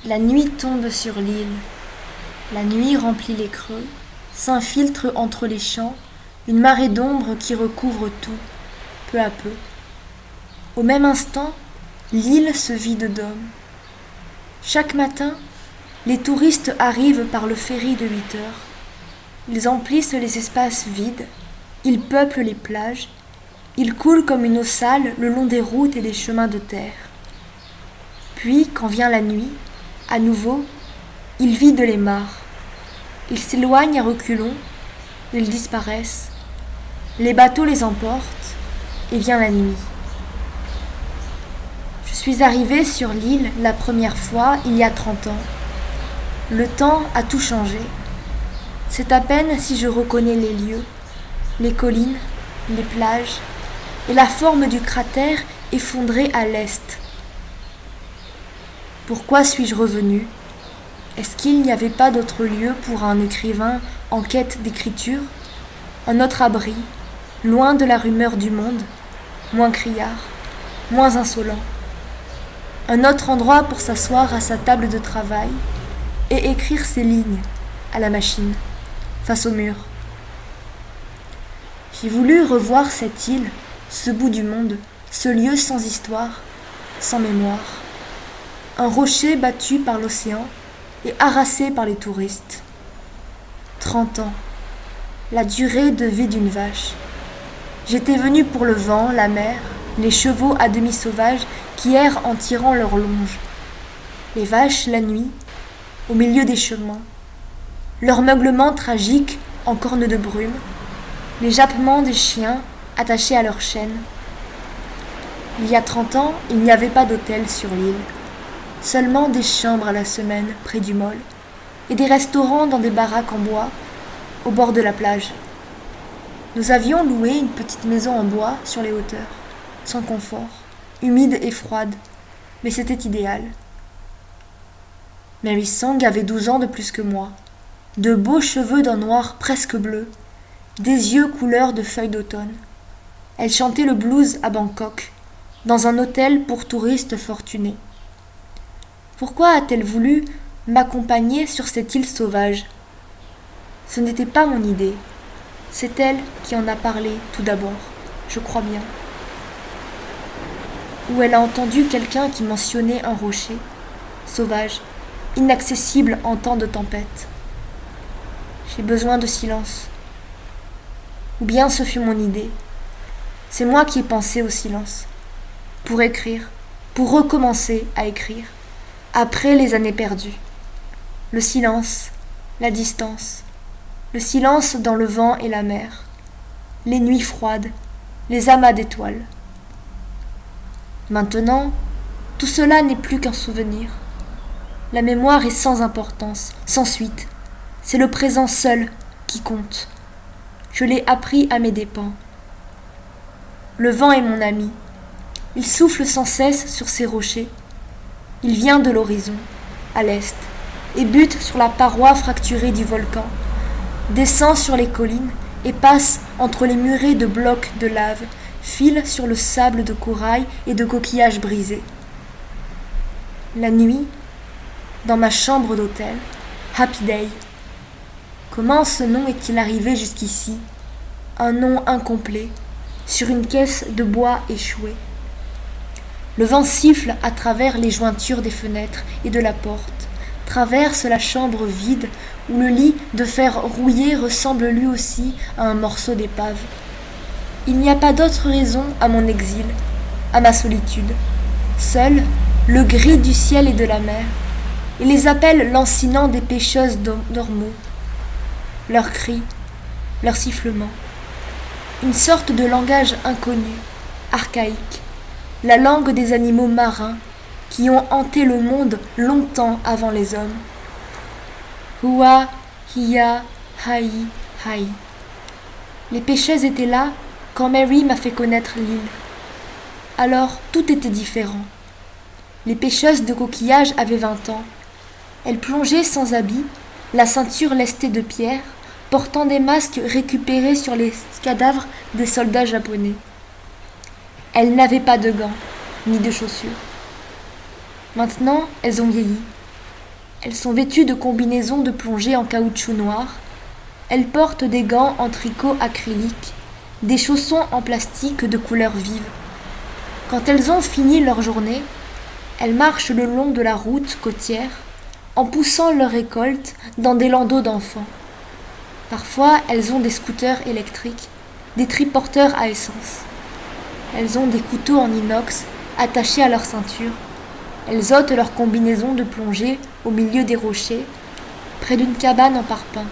La nuit tombe sur l'île, la nuit remplit les creux, s'infiltre entre les champs, une marée d'ombre qui recouvre tout, peu à peu. Au même instant, l'île se vide d'hommes. Chaque matin, les touristes arrivent par le ferry de 8 heures. Ils emplissent les espaces vides, ils peuplent les plages, ils coulent comme une eau sale le long des routes et des chemins de terre. Puis, quand vient la nuit, à nouveau, ils vident les mares. Ils s'éloignent à reculons, ils disparaissent. Les bateaux les emportent, et vient la nuit. Je suis arrivée sur l'île la première fois il y a 30 ans. Le temps a tout changé. C'est à peine si je reconnais les lieux, les collines, les plages, et la forme du cratère effondré à l'est. Pourquoi suis-je revenue ? Est-ce qu'il n'y avait pas d'autre lieu pour un écrivain en quête d'écriture ? Un autre abri, loin de la rumeur du monde, moins criard, moins insolent. Un autre endroit pour s'asseoir à sa table de travail et écrire ses lignes à la machine, face au mur. J'ai voulu revoir cette île, ce bout du monde, ce lieu sans histoire, sans mémoire. Un rocher battu par l'océan et harassé par les touristes. 30 ans, la durée de vie d'une vache. J'étais venue pour le vent, la mer, les chevaux à demi sauvages qui errent en tirant leur longe. Les vaches la nuit, au milieu des chemins. Leur meuglement tragique en cornes de brume. Les jappements des chiens attachés à leurs chaînes. Il y a 30 ans, il n'y avait pas d'hôtel sur l'île. Seulement des chambres à la semaine près du môle et des restaurants dans des baraques en bois au bord de la plage. Nous avions loué une petite maison en bois sur les hauteurs, sans confort, humide et froide, mais c'était idéal. Mary Song avait 12 ans de plus que moi, de beaux cheveux d'un noir presque bleu, des yeux couleur de feuilles d'automne. Elle chantait le blues à Bangkok, dans un hôtel pour touristes fortunés. Pourquoi a-t-elle voulu m'accompagner sur cette île sauvage ? Ce n'était pas mon idée. C'est elle qui en a parlé tout d'abord, je crois bien. Ou elle a entendu quelqu'un qui mentionnait un rocher, sauvage, inaccessible en temps de tempête. J'ai besoin de silence. Ou bien ce fut mon idée. C'est moi qui ai pensé au silence. Pour écrire, pour recommencer à écrire. Après les années perdues. Le silence, la distance. Le silence dans le vent et la mer. Les nuits froides, les amas d'étoiles. Maintenant, tout cela n'est plus qu'un souvenir. La mémoire est sans importance, sans suite. C'est le présent seul qui compte. Je l'ai appris à mes dépens. Le vent est mon ami. Il souffle sans cesse sur ces rochers. Il vient de l'horizon, à l'est, et bute sur la paroi fracturée du volcan, descend sur les collines et passe entre les murets de blocs de lave, file sur le sable de corail et de coquillages brisés. La nuit, dans ma chambre d'hôtel, Happy Day. Comment ce nom est-il arrivé jusqu'ici ? Un nom incomplet, sur une caisse de bois échouée. Le vent siffle à travers les jointures des fenêtres et de la porte, traverse la chambre vide où le lit de fer rouillé ressemble lui aussi à un morceau d'épave. Il n'y a pas d'autre raison à mon exil, à ma solitude. Seul, le gris du ciel et de la mer, et les appels lancinants des pêcheuses d'ormeaux. Leurs cris, leurs sifflements. Une sorte de langage inconnu, archaïque. La langue des animaux marins qui ont hanté le monde longtemps avant les hommes. Hua, Hia, Hai, Hai. Les pêcheuses étaient là quand Mary m'a fait connaître l'île. Alors tout était différent. Les pêcheuses de coquillages avaient 20 ans. Elles plongeaient sans habit, la ceinture lestée de pierre, portant des masques récupérés sur les cadavres des soldats japonais. Elles n'avaient pas de gants, ni de chaussures. Maintenant, elles ont vieilli. Elles sont vêtues de combinaisons de plongée en caoutchouc noir. Elles portent des gants en tricot acrylique, des chaussons en plastique de couleurs vives. Quand elles ont fini leur journée, elles marchent le long de la route côtière en poussant leurs récoltes dans des landaux d'enfants. Parfois, elles ont des scooters électriques, des triporteurs à essence. Elles ont des couteaux en inox attachés à leur ceinture. Elles ôtent leur combinaison de plongée au milieu des rochers, près d'une cabane en parpaing.